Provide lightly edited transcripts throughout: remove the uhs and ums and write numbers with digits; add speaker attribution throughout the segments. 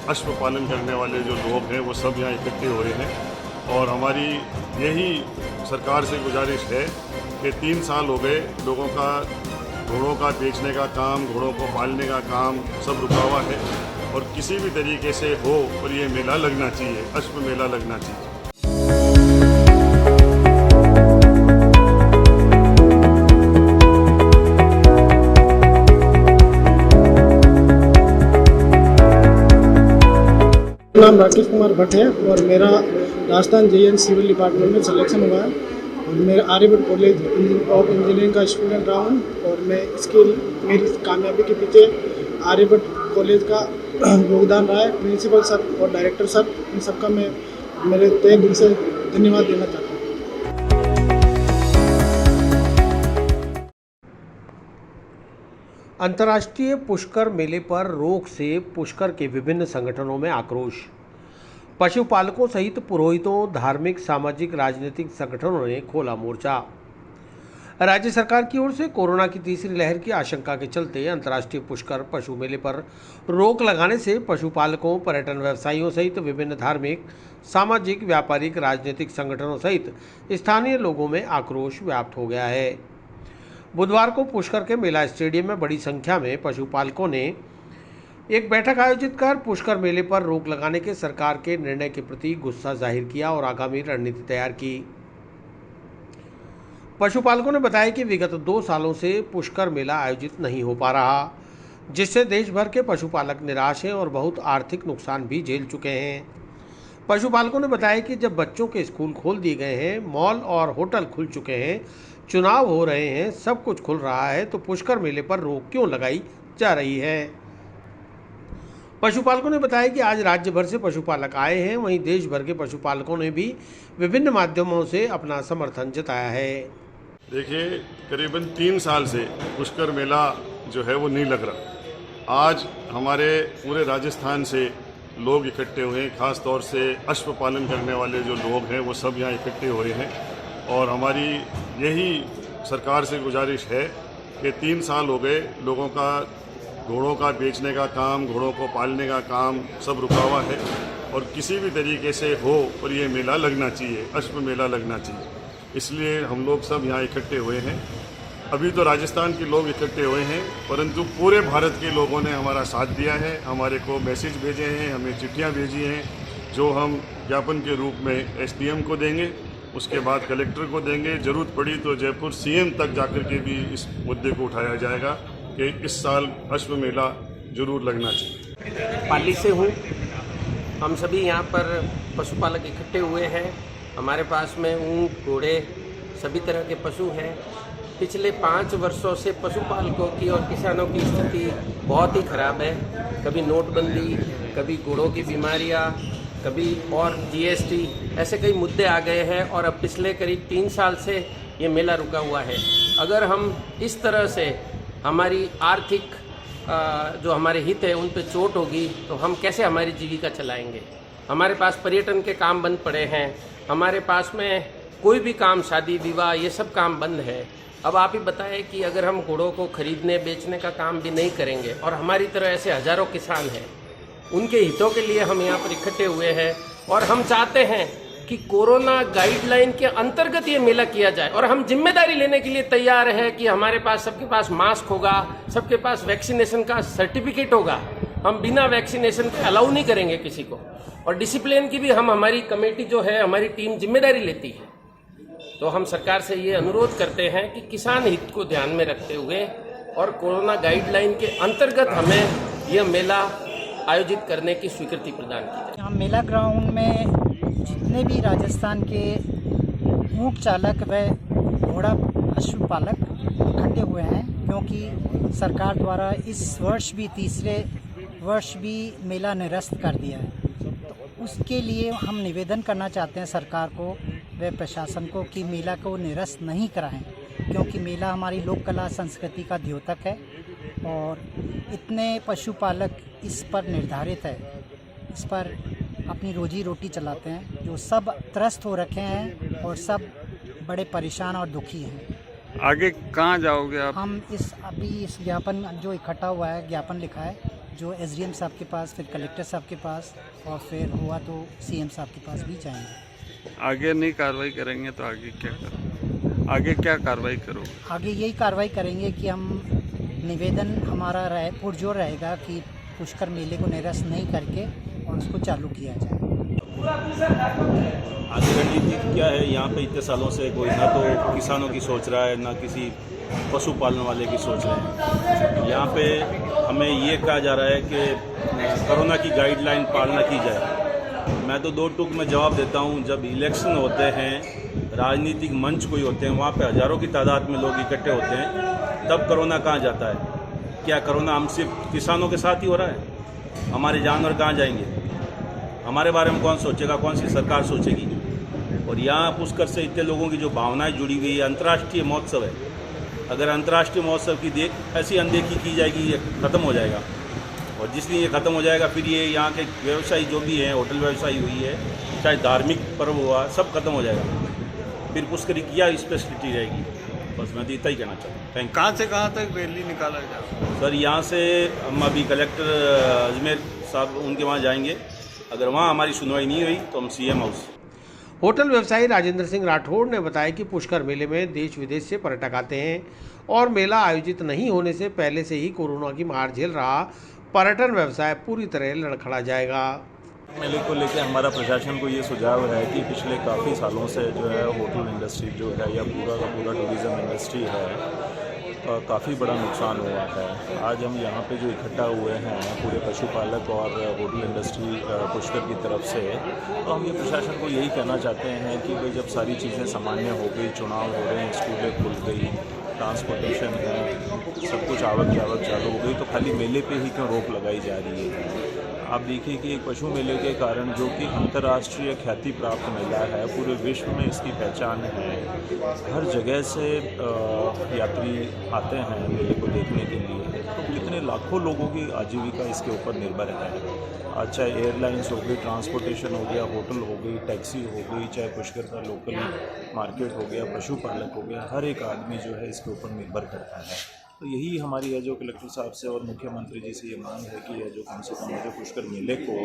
Speaker 1: अश्व पालन करने वाले जो लोग हैं वो सब यहाँ इकट्ठे हो रहे हैं। और हमारी यही सरकार से गुजारिश है कि 3 साल हो गए लोगों का घोड़ों का बेचने का काम, घोड़ों को पालने का काम सब रुका हुआ है और किसी भी तरीके से हो और ये मेला लगना चाहिए, अश्व मेला लगना चाहिए।
Speaker 2: नाम राकेश कुमार भट्ट है और मेरा राजस्थान JN सिविल डिपार्टमेंट में सिलेक्शन हुआ है और मेरा आर्यभट्ट कॉलेज ऑफ इंजीनियरिंग का स्टूडेंट रहा हूँ। और मैं इसके मेरी कामयाबी के पीछे आर्यभट्ट कॉलेज का योगदान रहा है। प्रिंसिपल सर और डायरेक्टर सर, इन सबका मैं मेरे तहे दिल से धन्यवाद देना चाहता हूँ।
Speaker 3: अंतर्राष्ट्रीय पुष्कर मेले पर रोक से पुष्कर के विभिन्न संगठनों में आक्रोश। पशुपालकों सहित पुरोहितों, धार्मिक, सामाजिक, राजनीतिक संगठनों ने खोला मोर्चा। राज्य सरकार की ओर से कोरोना की तीसरी लहर की आशंका के चलते अंतर्राष्ट्रीय पुष्कर पशु मेले पर रोक लगाने से पशुपालकों, पर्यटन व्यवसायियों सहित विभिन्न धार्मिक, सामाजिक, व्यापारिक, राजनीतिक संगठनों सहित स्थानीय लोगों में आक्रोश व्याप्त हो गया है। बुधवार को पुष्कर के मेला स्टेडियम में बड़ी संख्या में पशुपालकों ने एक बैठक आयोजित कर पुष्कर मेले पर रोक लगाने के सरकार के निर्णय के प्रति गुस्सा जाहिर किया और आगामी रणनीति तैयार की। पशुपालकों ने बताया कि विगत 2 सालों से पुष्कर मेला आयोजित नहीं हो पा रहा, जिससे देश भर के पशुपालक निराश हैं और बहुत आर्थिक नुकसान भी झेल चुके हैं। पशुपालकों ने बताया कि जब बच्चों के स्कूल खोल दिए गए हैं, मॉल और होटल खुल चुके हैं, चुनाव हो रहे हैं, सब कुछ खुल रहा है, तो पुष्कर मेले पर रोक क्यों लगाई जा रही है। पशुपालकों ने बताया कि आज राज्य भर से पशुपालक आए हैं, वहीं देश भर के पशुपालकों ने भी विभिन्न माध्यमों से अपना समर्थन जताया है।
Speaker 1: देखिए, करीबन 3 साल से पुष्कर मेला जो है वो नहीं लग रहा। आज हमारे पूरे राजस्थान से लोग इकट्ठे हुए हैं, ख़ास तौर से अश्व पालन करने वाले जो लोग हैं वो सब यहाँ इकट्ठे हो रहे हैं। और हमारी यही सरकार से गुजारिश है कि 3 साल हो गए लोगों का घोड़ों का बेचने का काम, घोड़ों को पालने का काम सब रुका हुआ है और किसी भी तरीके से हो और ये मेला लगना चाहिए, अश्व मेला लगना चाहिए। इसलिए हम लोग सब यहाँ इकट्ठे हुए हैं। अभी तो राजस्थान के लोग इकट्ठे हुए हैं, परंतु पूरे भारत के लोगों ने हमारा साथ दिया है, हमारे को मैसेज भेजे हैं, हमें चिट्ठियाँ भेजी हैं, जो हम ज्ञापन के रूप में SDM को देंगे, उसके बाद कलेक्टर को देंगे। ज़रूरत पड़ी तो जयपुर CM तक जाकर के भी इस मुद्दे को उठाया जाएगा कि इस साल अश्व मेला जरूर लगना चाहिए।
Speaker 4: पाली से हूँ। हम सभी यहाँ पर पशुपालक इकट्ठे हुए हैं। हमारे पास में ऊँट, घोड़े, सभी तरह के पशु हैं। पिछले 5 वर्षों से पशुपालकों की और किसानों की स्थिति बहुत ही खराब है। कभी नोटबंदी, कभी घोड़ों की बीमारियाँ, कभी और GST, ऐसे कई मुद्दे आ गए हैं और अब पिछले करीब 3 साल से ये मेला रुका हुआ है। अगर हम इस तरह से हमारी आर्थिक जो हमारे हित है उन पे चोट होगी तो हम कैसे हमारी जीविका चलाएंगे। हमारे पास पर्यटन के काम बंद पड़े हैं, हमारे पास में कोई भी काम, शादी विवाह, ये सब काम बंद है। अब आप ही बताएं कि अगर हम घोड़ों को खरीदने बेचने का काम भी नहीं करेंगे और हमारी तरह ऐसे हज़ारों किसान हैं, उनके हितों के लिए हम यहाँ पर इकट्ठे हुए हैं और हम चाहते हैं कि कोरोना गाइडलाइन के अंतर्गत ये मेला किया जाए और हम जिम्मेदारी लेने के लिए तैयार है कि हमारे पास, सबके पास मास्क होगा, सबके पास वैक्सीनेशन का सर्टिफिकेट होगा। हम बिना वैक्सीनेशन के अलाउ नहीं करेंगे किसी को। और डिसिप्लिन की भी हमारी कमेटी जो है, हमारी टीम जिम्मेदारी लेती है। तो हम सरकार से ये अनुरोध करते हैं कि किसान हित को ध्यान में रखते हुए और कोरोना गाइडलाइन के अंतर्गत हमें यह मेला आयोजित करने की स्वीकृति प्रदान की जाए।
Speaker 5: हम मेला ग्राउंड में जितने भी राजस्थान के ऊँट चालक व घोड़ा पशुपालक इकट्ठे हुए हैं, क्योंकि सरकार द्वारा इस वर्ष भी, तीसरे वर्ष भी मेला निरस्त कर दिया है। तो उसके लिए हम निवेदन करना चाहते हैं सरकार को व प्रशासन को कि मेला को निरस्त नहीं कराएं, क्योंकि मेला हमारी लोक कला संस्कृति का द्योतक है और इतने पशुपालक इस पर निर्धारित है, इस पर अपनी रोजी रोटी चलाते हैं, जो सब त्रस्त हो रखे हैं और सब बड़े परेशान और दुखी हैं।
Speaker 6: आगे कहाँ जाओगे आप?
Speaker 5: हम अभी इस ज्ञापन जो इकट्ठा हुआ है, ज्ञापन लिखा है, जो एसडीएम साहब के पास, फिर कलेक्टर साहब के पास, और फिर हुआ तो सीएम साहब के पास भी जाएंगे।
Speaker 6: आगे नहीं कार्रवाई करेंगे तो आगे क्या कार्रवाई करोगे?
Speaker 5: आगे यही कार्रवाई करेंगे कि हम निवेदन हमारा पुरजोर रहेगा कि पुष्कर मेले को निरस्त नहीं करके और उसको चालू किया जाए।
Speaker 7: आगे रणनीति क्या है? यहाँ पे इतने सालों से कोई ना तो किसानों की सोच रहा है, ना किसी पशुपालन वाले की सोच रहे हैं। यहाँ पे हमें ये कहा जा रहा है कि कोरोना की गाइडलाइन पालना की जाए। मैं तो दो टूक में जवाब देता हूँ, जब इलेक्शन होते हैं, राजनीतिक मंच कोई होते हैं, वहाँ पे हज़ारों की तादाद में लोग इकट्ठे होते हैं, तब कोरोना कहाँ जाता है? क्या कोरोना हम सिर्फ किसानों के साथ ही हो रहा है? हमारे जानवर कहाँ जाएंगे? हमारे बारे में कौन सोचेगा? कौन सी सरकार सोचेगी? और यहाँ पुष्कर से इतने लोगों की जो भावनाएं जुड़ी हुई है, अंतर्राष्ट्रीय महोत्सव है। अगर अंतर्राष्ट्रीय महोत्सव की ऐसी अनदेखी की जाएगी, ये ख़त्म हो जाएगा। और जिस दिन ये ख़त्म हो जाएगा, फिर ये यहाँ के व्यवसायी जो भी हैं, होटल व्यवसायी हुई है, चाहे धार्मिक पर्व हुआ, सब खत्म हो जाएगा। फिर पुष्कर की क्या स्पेशलिटी रहेगी? बस मैं तो इतना ही कहना चाहता हूँ। Thank you.
Speaker 6: कहाँ से कहाँ तक रैली निकाला जाए?
Speaker 7: सर, यहाँ से हम अभी कलेक्टर अजमेर साहब उनके वहाँ जाएंगे। अगर वहाँ हमारी सुनवाई नहीं हुई तो हम सीएम हाउस।
Speaker 3: होटल व्यवसायी राजेंद्र सिंह राठौड़ ने बताया कि पुष्कर मेले में देश विदेश से पर्यटक आते हैं और मेला आयोजित नहीं होने से पहले से ही कोरोना की मार झेल रहा पर्यटन व्यवसाय पूरी तरह लड़खड़ा जाएगा।
Speaker 7: मेले को लेकर हमारा प्रशासन को ये सुझाव है कि पिछले काफ़ी सालों से जो है होटल इंडस्ट्री जो है या पूरा का पूरा टूरिज़्म इंडस्ट्री है, काफ़ी बड़ा नुकसान हुआ है। आज हम यहाँ पे जो इकट्ठा हुए हैं पूरे पशुपालक और होटल इंडस्ट्री पुष्कर की तरफ से, तो हम ये प्रशासन को यही कहना चाहते हैं कि भाई जब सारी चीज़ें सामान्य हो गई, चुनाव हो रहे हैं, स्कूलें खुल गई, ट्रांसपोर्टेशन है, सब कुछ आवक जावक चालू हो गई, तो खाली मेले पे ही क्यों रोक लगाई जा रही है? आप देखिए कि एक पशु मेले के कारण, जो कि अंतर्राष्ट्रीय ख्याति प्राप्त मेला है, पूरे विश्व में इसकी पहचान है, हर जगह से यात्री आते हैं मेले को देखने के लिए, तो कितने लाखों लोगों की आजीविका इसके ऊपर निर्भर है। आज चाहे एयरलाइंस हो गई, ट्रांसपोर्टेशन हो गया, होटल हो गई, टैक्सी हो गई, चाहे पुष्कर का लोकल मार्केट हो गया, पशुपालक हो गया, हर एक आदमी जो है इसके ऊपर निर्भर करता है। तो यही हमारी है जो कलेक्टर साहब से और मुख्यमंत्री जी से ये मांग है कि यह जो कम से कम जो पुष्कर मेले को,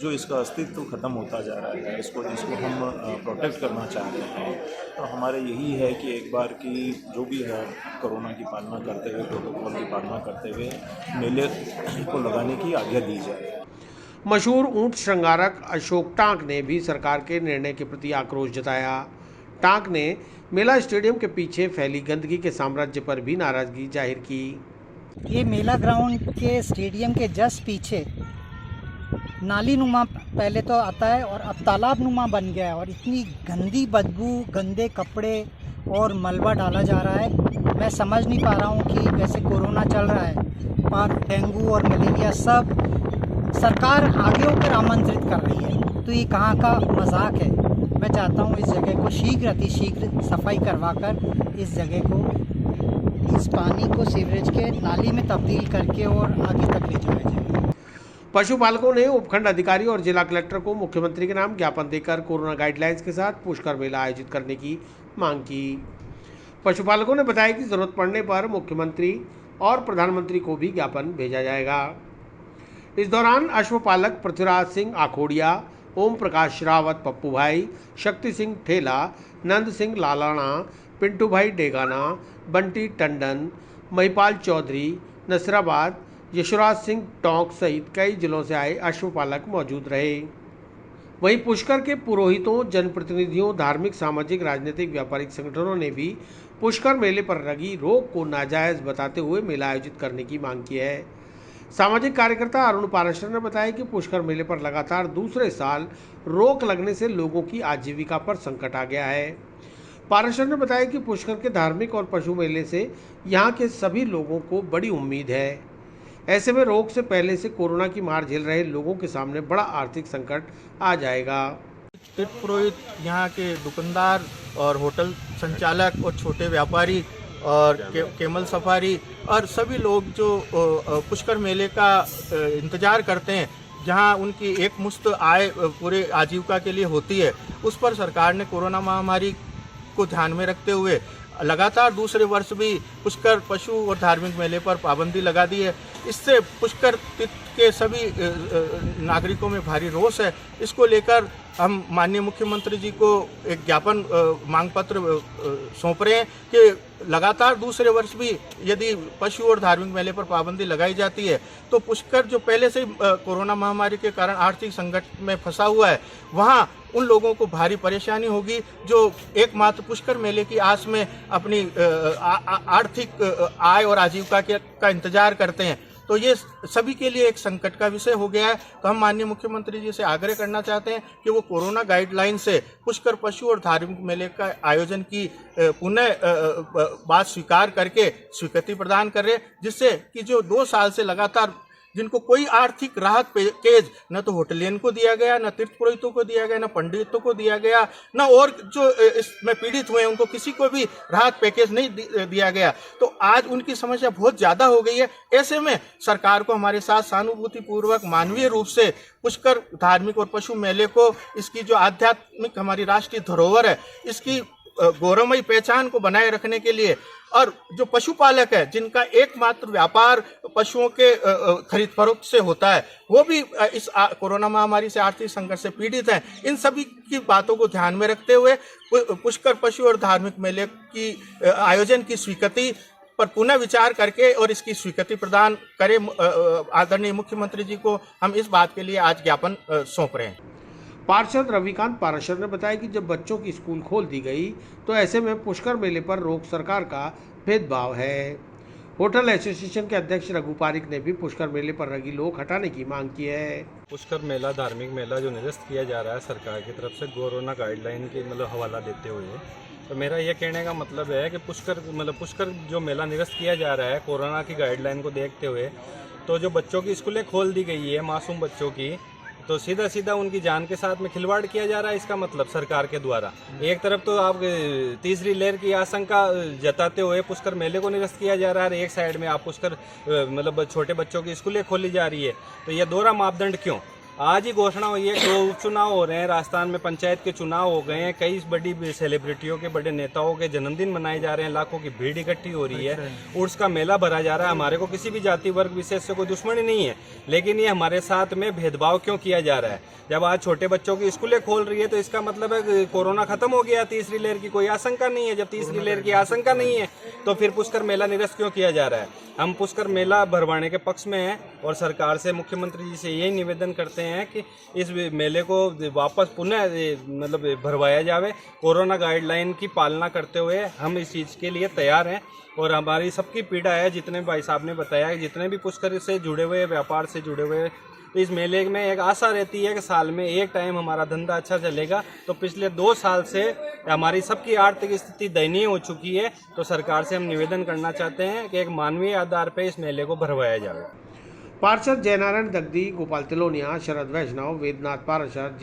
Speaker 7: जो इसका अस्तित्व ख़त्म होता जा रहा है, इसको हम प्रोटेक्ट करना चाह रहे हैं। तो हमारे यही है कि एक बार की जो भी है कोरोना की पालना करते हुए, प्रोटोकॉल की पालना करते हुए मेले को लगाने की आज्ञा दी जाए।
Speaker 3: मशहूर ऊंट श्रृंगारक अशोक टांक ने भी सरकार के निर्णय के प्रति आक्रोश जताया। टांक ने मेला स्टेडियम के पीछे फैली गंदगी के साम्राज्य पर भी नाराजगी जाहिर की।
Speaker 5: ये मेला ग्राउंड के स्टेडियम के जस्ट पीछे नाली नुमा पहले तो आता है और अब तालाब नुमा बन गया है, और इतनी गंदी बदबू, गंदे कपड़े और मलबा डाला जा रहा है। मैं समझ नहीं पा रहा हूँ कि वैसे कोरोना चल रहा है, पर डेंगू और मलेरिया सब सरकार आगे होकर आमंत्रित कर रही है, तो ये कहाँ का मजाक है? मैं चाहता हूँ इस जगह को शीघ्र अतिशीघ्र सफाई करवाकर इस जगह को, इस पानी को सीवरेज के नाली में तब्दील करके और आगे तक ले जाया जाए।
Speaker 3: पशुपालकों ने उपखंड अधिकारी और जिला कलेक्टर को मुख्यमंत्री के नाम ज्ञापन देकर कोरोना गाइडलाइंस के साथ पुष्कर मेला आयोजित करने की मांग की। पशुपालकों ने बताया कि जरूरत पड़ने पर मुख्यमंत्री और प्रधानमंत्री को भी ज्ञापन भेजा जाएगा। इस दौरान अश्वपालक पृथ्वीराज सिंह आखोड़िया, ओम प्रकाश रावत पप्पू भाई, शक्ति सिंह ठेला, नंद सिंह लालाना, पिंटू भाई डेगाना, बंटी टंडन, महिपाल चौधरी, नसराबाद, यशराज सिंह टोंक सहित कई जिलों से आए अश्वपालक मौजूद रहे। वहीं पुष्कर के पुरोहितों, जनप्रतिनिधियों, धार्मिक, सामाजिक, राजनीतिक, व्यापारिक संगठनों ने भी पुष्कर मेले पर लगी रोक को नाजायज बताते हुए मेला आयोजित करने की मांग की है। सामाजिक कार्यकर्ता अरुण पाराशर ने बताया कि पुष्कर मेले पर लगातार दूसरे साल रोक लगने से लोगों की आजीविका पर संकट आ गया है। पाराशर ने बताया कि पुष्कर के धार्मिक और पशु मेले से यहां के सभी लोगों को बड़ी उम्मीद है। ऐसे में रोक से पहले से कोरोना की मार झेल रहे लोगों के सामने बड़ा आर्थिक संकट आ जाएगा।
Speaker 8: तीर्थ पुरोहित, यहाँ के दुकानदार और होटल संचालक और छोटे व्यापारी और केमल सफारी और सभी लोग जो पुष्कर मेले का इंतजार करते हैं, जहां उनकी एक मुश्त आय पूरे आजीविका के लिए होती है, उस पर सरकार ने कोरोना महामारी को ध्यान में रखते हुए लगातार दूसरे वर्ष भी पुष्कर पशु और धार्मिक मेले पर पाबंदी लगा दी है। इससे पुष्कर तीर्थ के सभी नागरिकों में भारी रोष है। इसको लेकर हम माननीय मुख्यमंत्री जी को एक ज्ञापन मांग पत्र सौंप रहे हैं कि लगातार दूसरे वर्ष भी यदि पशु और धार्मिक मेले पर पाबंदी लगाई जाती है तो पुष्कर जो पहले से ही कोरोना महामारी के कारण आर्थिक संकट में फंसा हुआ है, वहाँ उन लोगों को भारी परेशानी होगी जो एकमात्र पुष्कर मेले की आस में अपनी आर्थिक आय और आजीविका का इंतजार करते हैं। तो ये सभी के लिए एक संकट का विषय हो गया है। तो हम माननीय मुख्यमंत्री जी से आग्रह करना चाहते हैं कि वो कोरोना गाइडलाइन से पुष्कर पशु और धार्मिक मेले का आयोजन की पुनः बात स्वीकार करके स्वीकृति प्रदान करें, जिससे कि जो 2 साल से लगातार जिनको कोई आर्थिक राहत पैकेज न तो होटलियन को दिया गया, न तीर्थ पुरोहितों को दिया गया, न पंडितों को दिया गया, न और जो इसमें पीड़ित हुए उनको किसी को भी राहत पैकेज नहीं दिया गया। तो आज उनकी समस्या बहुत ज़्यादा हो गई है। ऐसे में सरकार को हमारे साथ सहानुभूतिपूर्वक मानवीय रूप से पुष्कर धार्मिक और पशु मेले को, इसकी जो आध्यात्मिक हमारी राष्ट्रीय धरोहर है, इसकी गौरवमयी पहचान को बनाए रखने के लिए, और जो पशुपालक है जिनका एकमात्र व्यापार पशुओं के खरीद फरोख्त से होता है, वो भी इस कोरोना महामारी से आर्थिक संकट से पीड़ित हैं। इन सभी की बातों को ध्यान में रखते हुए पुष्कर पशु और धार्मिक मेले की आयोजन की स्वीकृति पर पुनः विचार करके और इसकी स्वीकृति प्रदान करें। आदरणीय मुख्यमंत्री जी को हम इस बात के लिए आज ज्ञापन सौंप रहे हैं।
Speaker 3: पार्षद रविकांत पाराशर ने बताया कि जब बच्चों की स्कूल खोल दी गई तो ऐसे में पुष्कर मेले पर रोक सरकार का भेदभाव है। होटल एसोसिएशन के अध्यक्ष रघु पारिक ने भी पुष्कर मेले पर लगी रोक हटाने की मांग की है।
Speaker 9: पुष्कर मेला धार्मिक मेला जो निरस्त किया जा रहा है सरकार की तरफ से कोरोना गाइडलाइन के हवाला देते हुए, तो मेरा यह कहने का मतलब है कि पुष्कर जो मेला निरस्त किया जा रहा है कोरोना की गाइडलाइन को देखते हुए, तो जो बच्चों की स्कूलें खोल दी गई है मासूम बच्चों की, तो सीधा सीधा उनकी जान के साथ में खिलवाड़ किया जा रहा है। इसका मतलब सरकार के द्वारा एक तरफ तो आप तीसरी लहर की आशंका जताते हुए पुष्कर मेले को निरस्त किया जा रहा है, एक साइड में आप पुष्कर छोटे बच्चों की स्कूलें खोली जा रही है। तो यह दोहरा मापदंड क्यों? आज ही घोषणा हुई है, 2 उपचुनाव हो रहे हैं, राजस्थान में पंचायत के चुनाव हो गए हैं, कई बड़ी सेलिब्रिटियों के बड़े नेताओं के जन्मदिन मनाए जा रहे हैं, लाखों की भीड़ इकट्ठी हो रही है, उर्स का मेला भरा जा रहा है। हमारे को किसी भी जाति वर्ग विशेष से कोई दुश्मनी नहीं है, लेकिन ये हमारे साथ में भेदभाव क्यों किया जा रहा है? जब आज छोटे बच्चों की स्कूलें खोल रही है तो इसका मतलब है कोरोना खत्म हो गया, तीसरी लहर की कोई आशंका नहीं है। जब तीसरी लहर की आशंका नहीं है तो फिर पुष्कर मेला निरस्त क्यों किया जा रहा है? हम पुष्कर मेला भरवाने के पक्ष में हैं और सरकार से, मुख्यमंत्री जी से यही निवेदन करते हैं कि इस मेले को वापस पुनः भरवाया जावे। कोरोना गाइडलाइन की पालना करते हुए हम इस चीज़ के लिए तैयार हैं और हमारी सबकी पीड़ा है, जितने भाई साहब ने बताया, जितने भी पुष्कर से जुड़े हुए, व्यापार से जुड़े हुए, तो इस मेले में एक आशा रहती है कि साल में एक टाइम हमारा धंधा अच्छा चलेगा। तो पिछले 2 साल से हमारी सबकी आर्थिक स्थिति दयनीय हो चुकी है। तो सरकार से हम निवेदन करना चाहते हैं कि एक मानवीय आधार पर इस मेले को भरवाया जाए।
Speaker 3: पार्षद Jaynarayan Dagdi, Gopal Tiloniya, Sharad Vaishnav, Vednath Parashar,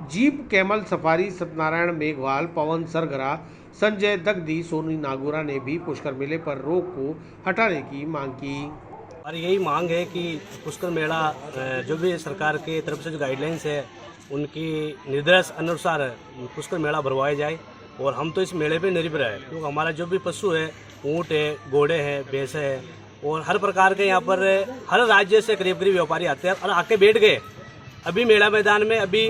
Speaker 3: jeep camel safari, Satyanarayan Meghwal, Pawan Sargara, Sanjay Dagdi, Soni Nagura ने भी पुष्कर मेले पर रोक को हटाने की मांग की।
Speaker 10: और यही मांग है कि पुष्कर मेला जो भी सरकार की तरफ से जो गाइडलाइंस है उनकी निर्देश अनुसार पुष्कर मेला भरवाया जाए। और हम तो इस मेले पे निर्भर है, क्योंकि हमारा जो भी पशु है, ऊँट है, घोड़े हैं, भैंस है, और हर प्रकार के यहाँ पर हर राज्य से करीब व्यापारी आते हैं और आके बैठ गए। अभी मेला मैदान में अभी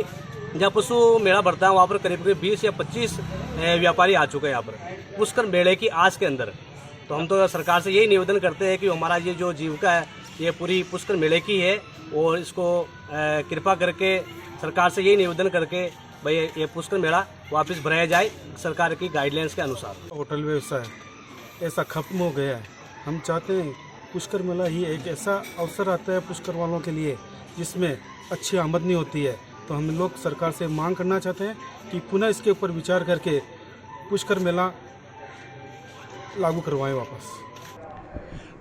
Speaker 10: जहाँ पशु मेला बढ़ता है वहाँ पर करीब 20 या 25 व्यापारी आ चुके हैं यहाँ पर पुष्कर मेले की आस के अंदर। तो हम तो सरकार से यही निवेदन करते हैं कि हमारा ये जो जीविका है ये पूरी पुष्कर मेले की है, और इसको कृपा करके सरकार से यही निवेदन करके भाई ये पुष्कर मेला वापस भराया जाए सरकार की गाइडलाइंस के अनुसार।
Speaker 11: होटल व्यवसाय ऐसा खत्म हो गया है। हम चाहते हैं पुष्कर मेला ही एक ऐसा अवसर आता है पुष्कर वालों के लिए जिसमें अच्छी आमदनी होती है। तो हम लोग सरकार से मांग करना चाहते हैं कि पुनः इसके ऊपर विचार करके पुष्कर मेला लागू करवाएं वापस।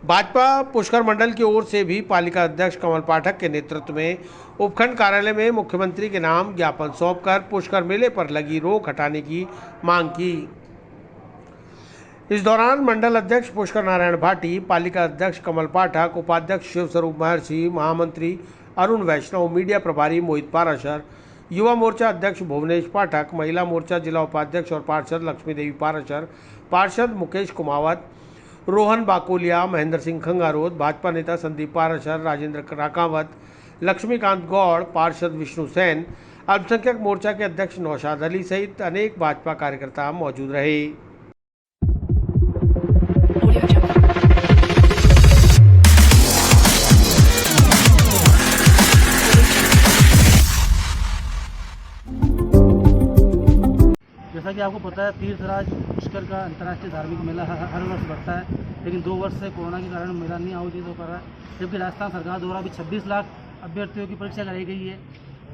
Speaker 3: भाजपा पुष्कर मंडल की ओर से भी पालिका अध्यक्ष कमल पाठक के नेतृत्व में उपखंड कार्यालय में मुख्यमंत्री के नाम ज्ञापन सौंपकर पुष्कर मेले पर लगी रोक हटाने की मांग की। इस दौरान मंडल अध्यक्ष पुष्कर नारायण भाटी, पालिका अध्यक्ष कमल पाठक, उपाध्यक्ष शिव स्वरूप महर्षि, महामंत्री अरुण वैष्णव, मीडिया प्रभारी मोहित पाराशर, युवा मोर्चा अध्यक्ष भुवनेश पाठक, महिला मोर्चा जिला उपाध्यक्ष और पार्षद लक्ष्मी देवी पाराशर, पार्षद मुकेश कुमावत, रोहन बाकोलिया, महेंद्र सिंह खंगारोत, भाजपा नेता संदीप पाराशर, राजेंद्र राकावत, लक्ष्मीकांत गौड़, पार्षद विष्णु सेन, अल्पसंख्यक मोर्चा के अध्यक्ष नौशाद अली सहित अनेक भाजपा कार्यकर्ता मौजूद रहे।
Speaker 11: जैसा कि आपको पता है, तीर्थराज पुष्कर का अंतर्राष्ट्रीय धार्मिक मेला हर वर्ष बढ़ता है, लेकिन 2 वर्ष से कोरोना के कारण मेला नहीं आयोजित हो पा रहा है। जबकि राजस्थान सरकार द्वारा भी 26 लाख अभ्यर्थियों की परीक्षा कराई गई है।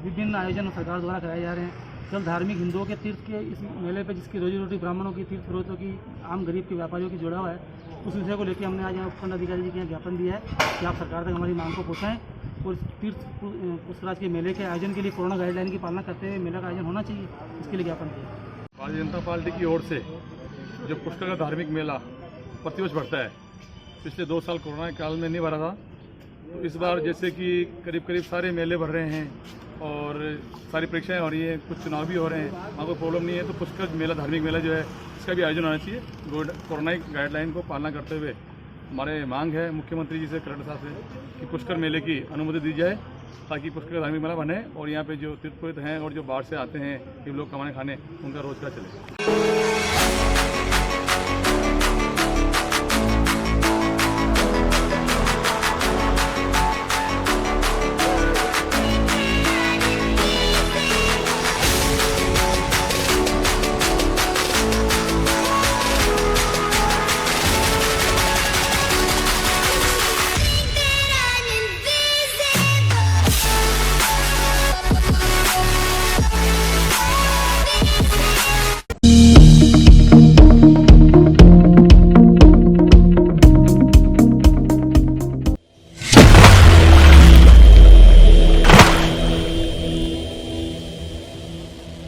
Speaker 11: विभिन्न आयोजन सरकार द्वारा कराए जा रहे हैं। केवल धार्मिक हिंदुओं के तीर्थ के इस मेले पर जिसकी रोजी रोटी ब्राह्मणों की, तीर्थ पुरोहितों की, आम गरीब के व्यापारियों की जुड़ा हुआ है, उस विषय को लेकर हमने आज यहाँ उपखंड अधिकारी जी के यहाँ ज्ञापन दिया है कि आप सरकार तक हमारी मांग को पहुँचाएँ और तीर्थ पुष्कराज के मेले के आयोजन के लिए कोरोना गाइडलाइन की पालना करते हुए मेला का आयोजन होना चाहिए, इसके लिए ज्ञापन दिया।
Speaker 12: भारतीय जनता पार्टी की ओर से जो पुष्कर का धार्मिक मेला प्रतिवर्ष बढ़ता है, पिछले 2 साल कोरोना के काल में नहीं भरा था, तो इस बार जैसे कि करीब सारे मेले भर रहे हैं और सारी परीक्षाएं हो रही हैं, कुछ चुनाव भी हो रहे हैं, वहाँ कोई प्रॉब्लम नहीं है, तो पुष्कर मेला धार्मिक मेला जो है इसका भी आयोजन होना चाहिए। कोरोना गाइडलाइन को पालना करते हुए हमारे मांग है मुख्यमंत्री जी से, कलेक्टर साहब से कि पुष्कर मेले की अनुमति दी जाए ताकि पुष्कर का धार्मिक मेला बने और यहाँ पे जो तीर्थ पुरोहित हैं और जो बाहर से आते हैं ये लोग कमाने खाने, उनका रोजगार चले।